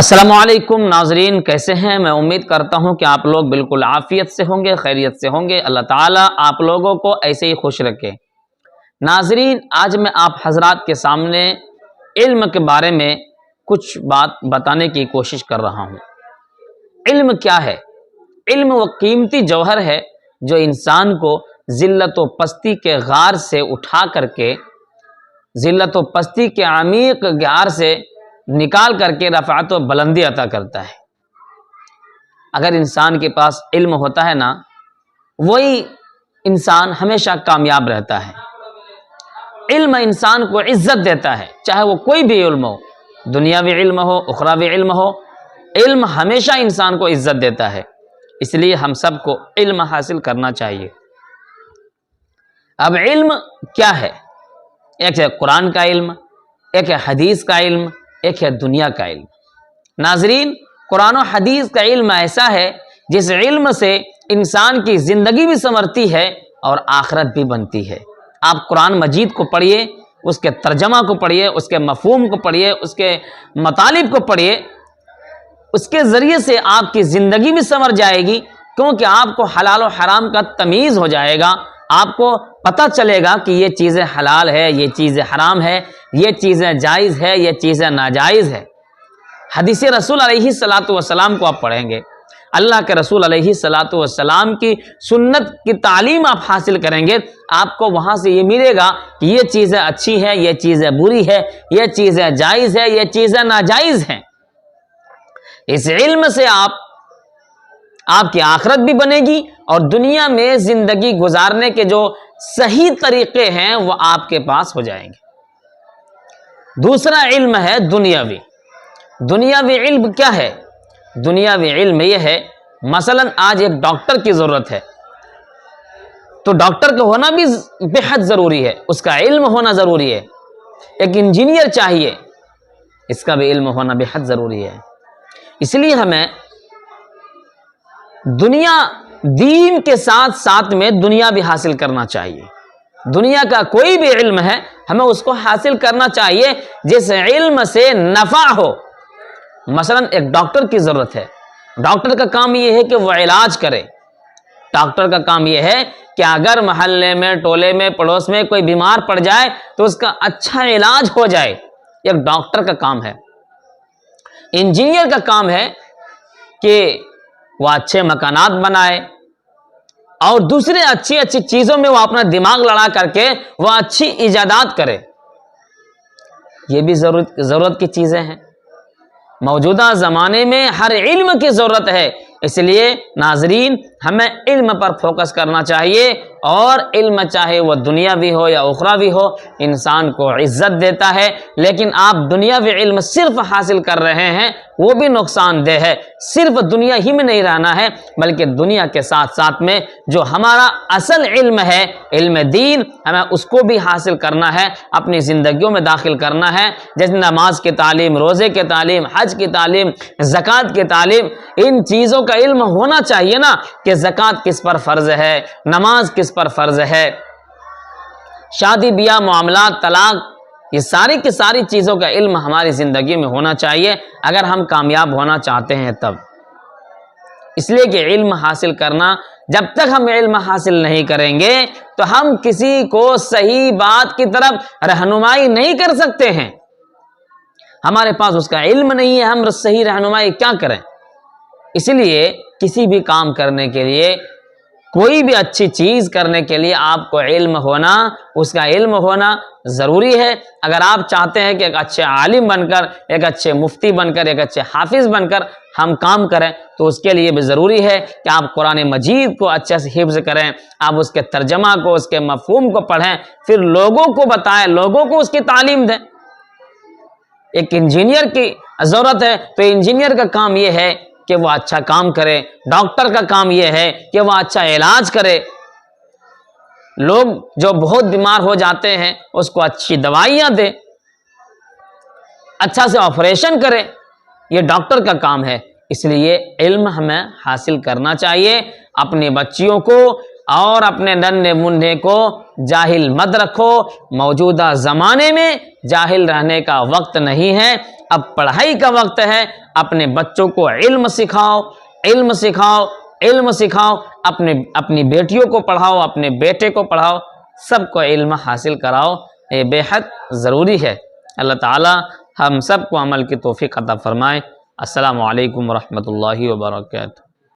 السلام علیکم ناظرین، کیسے ہیں؟ میں امید کرتا ہوں کہ آپ لوگ بالکل عافیت سے ہوں گے، خیریت سے ہوں گے۔ اللہ تعالیٰ آپ لوگوں کو ایسے ہی خوش رکھے۔ ناظرین، آج میں آپ حضرات کے سامنے علم کے بارے میں کچھ بات بتانے کی کوشش کر رہا ہوں۔ علم کیا ہے؟ علم وہ قیمتی جوہر ہے جو انسان کو ذلت و پستی کے غار سے اٹھا کر کے، ذلت و پستی کے عمیق غار سے نکال کر کے رفعت و بلندی عطا کرتا ہے۔ اگر انسان کے پاس علم ہوتا ہے نا، وہی انسان ہمیشہ کامیاب رہتا ہے۔ علم انسان کو عزت دیتا ہے، چاہے وہ کوئی بھی علم ہو، دنیاوی علم ہو، اخروی علم ہو، علم ہمیشہ انسان کو عزت دیتا ہے۔ اس لیے ہم سب کو علم حاصل کرنا چاہیے۔ اب علم کیا ہے؟ ایک ہے قرآن کا علم، ایک ہے حدیث کا علم، ایک ہے دنیا کا علم۔ ناظرین، قرآن و حدیث کا علم ایسا ہے جس علم سے انسان کی زندگی بھی سنورتی ہے اور آخرت بھی بنتی ہے۔ آپ قرآن مجید کو پڑھیے، اس کے ترجمہ کو پڑھیے، اس کے مفہوم کو پڑھیے، اس کے مطالب کو پڑھیے، اس کے ذریعے سے آپ کی زندگی بھی سنور جائے گی، کیونکہ آپ کو حلال و حرام کا تمیز ہو جائے گا۔ آپ کو پتہ چلے گا کہ یہ چیزیں حلال ہے، یہ چیزیں حرام ہے، یہ چیزیں جائز ہے، یہ چیزیں ناجائز ہے۔ حدیث رسول علیہ الصلاۃ والسلام کو آپ پڑھیں گے، اللہ کے رسول علیہ الصلاۃ والسلام کی سنت کی تعلیم آپ حاصل کریں گے، آپ کو وہاں سے یہ ملے گا کہ یہ چیزیں اچھی ہیں، یہ چیزیں بری ہے، یہ چیزیں جائز ہے، یہ چیزیں ناجائز ہیں۔ اس علم سے آپ کی آخرت بھی بنے گی اور دنیا میں زندگی گزارنے کے جو صحیح طریقے ہیں وہ آپ کے پاس ہو جائیں گے۔ دوسرا علم ہے دنیاوی۔ دنیاوی علم کیا ہے؟ دنیاوی علم یہ ہے، مثلا آج ایک ڈاکٹر کی ضرورت ہے، تو ڈاکٹر کا ہونا بھی بے حد ضروری ہے، اس کا علم ہونا ضروری ہے۔ ایک انجینئر چاہیے، اس کا بھی علم ہونا بے حد ضروری ہے۔ اس لیے ہمیں دنیا دین کے ساتھ ساتھ میں دنیا بھی حاصل کرنا چاہیے۔ دنیا کا کوئی بھی علم ہے، ہمیں اس کو حاصل کرنا چاہیے جس علم سے نفع ہو۔ مثلا ایک ڈاکٹر کی ضرورت ہے، ڈاکٹر کا کام یہ ہے کہ وہ علاج کرے۔ ڈاکٹر کا کام یہ ہے کہ اگر محلے میں، ٹولے میں، پڑوس میں کوئی بیمار پڑ جائے تو اس کا اچھا علاج ہو جائے، ایک ڈاکٹر کا کام ہے۔ انجینئر کا کام ہے کہ وہ اچھے مکانات بنائے اور دوسرے اچھی اچھی چیزوں میں وہ اپنا دماغ لڑا کر کے وہ اچھی ایجادات کرے۔ یہ بھی ضرورت کی چیزیں ہیں۔ موجودہ زمانے میں ہر علم کی ضرورت ہے، اس لیے ناظرین ہمیں علم پر فوکس کرنا چاہیے، اور علم چاہے وہ دنیاوی ہو یا اخروی ہو انسان کو عزت دیتا ہے۔ لیکن آپ دنیاوی علم صرف حاصل کر رہے ہیں وہ بھی نقصان دہ ہے۔ صرف دنیا ہی میں نہیں رہنا ہے، بلکہ دنیا کے ساتھ ساتھ میں جو ہمارا اصل علم ہے، علم دین، ہمیں اس کو بھی حاصل کرنا ہے، اپنی زندگیوں میں داخل کرنا ہے۔ جیسے نماز کی تعلیم، روزے کی تعلیم، حج کی تعلیم، زکوٰۃ کی تعلیم، ان چیزوں کا علم ہونا چاہیے نا کہ زکوٰۃ کس پر فرض ہے، نماز کس پر فرض ہے، شادی بیاہ، معاملات، طلاق، یہ ساری کی ساری چیزوں کا علم ہماری زندگی میں ہونا چاہیے اگر ہم کامیاب ہونا چاہتے ہیں تب۔ اس لیے کہ علم حاصل کرنا، جب تک ہم علم حاصل نہیں کریں گے تو ہم کسی کو صحیح بات کی طرف رہنمائی نہیں کر سکتے ہیں۔ ہمارے پاس اس کا علم نہیں ہے، ہم صحیح رہنمائی کیا کریں؟ اس لیے کسی بھی کام کرنے کے لیے، کوئی بھی اچھی چیز کرنے کے لیے آپ کو علم ہونا، اس کا علم ہونا ضروری ہے۔ اگر آپ چاہتے ہیں کہ ایک اچھے عالم بن کر، ایک اچھے مفتی بن کر، ایک اچھے حافظ بن کر ہم کام کریں تو اس کے لیے بھی ضروری ہے کہ آپ قرآن مجید کو اچھے سے حفظ کریں، آپ اس کے ترجمہ کو، اس کے مفہوم کو پڑھیں، پھر لوگوں کو بتائیں، لوگوں کو اس کی تعلیم دیں۔ ایک انجینئر کی ضرورت ہے تو انجینئر کا کام یہ ہے کہ وہ اچھا کام کرے، ڈاکٹر کا کام یہ ہے کہ وہ اچھا علاج کرے، لوگ جو بہت بیمار ہو جاتے ہیں اس کو اچھی دوائیاں دے، اچھا سے آپریشن کرے، یہ ڈاکٹر کا کام ہے۔ اس لیے علم ہمیں حاصل کرنا چاہیے، اپنی بچیوں کو اور اپنے ننھے منھے کو جاہل مت رکھو. موجودہ زمانے میں جاہل رہنے کا وقت نہیں ہے، اب پڑھائی کا وقت ہے. اپنے بچوں کو علم سکھاؤ، علم سکھاؤ، علم سکھاؤ. اپنی بیٹیوں کو پڑھاؤ، اپنے بیٹے کو پڑھاؤ، سب کو علم حاصل کراؤ. یہ بے حد ضروری ہے. اللہ تعالی ہم سب کو عمل کی توفیق عطا فرمائے. السلام علیکم ورحمۃ اللہ وبرکاتہ.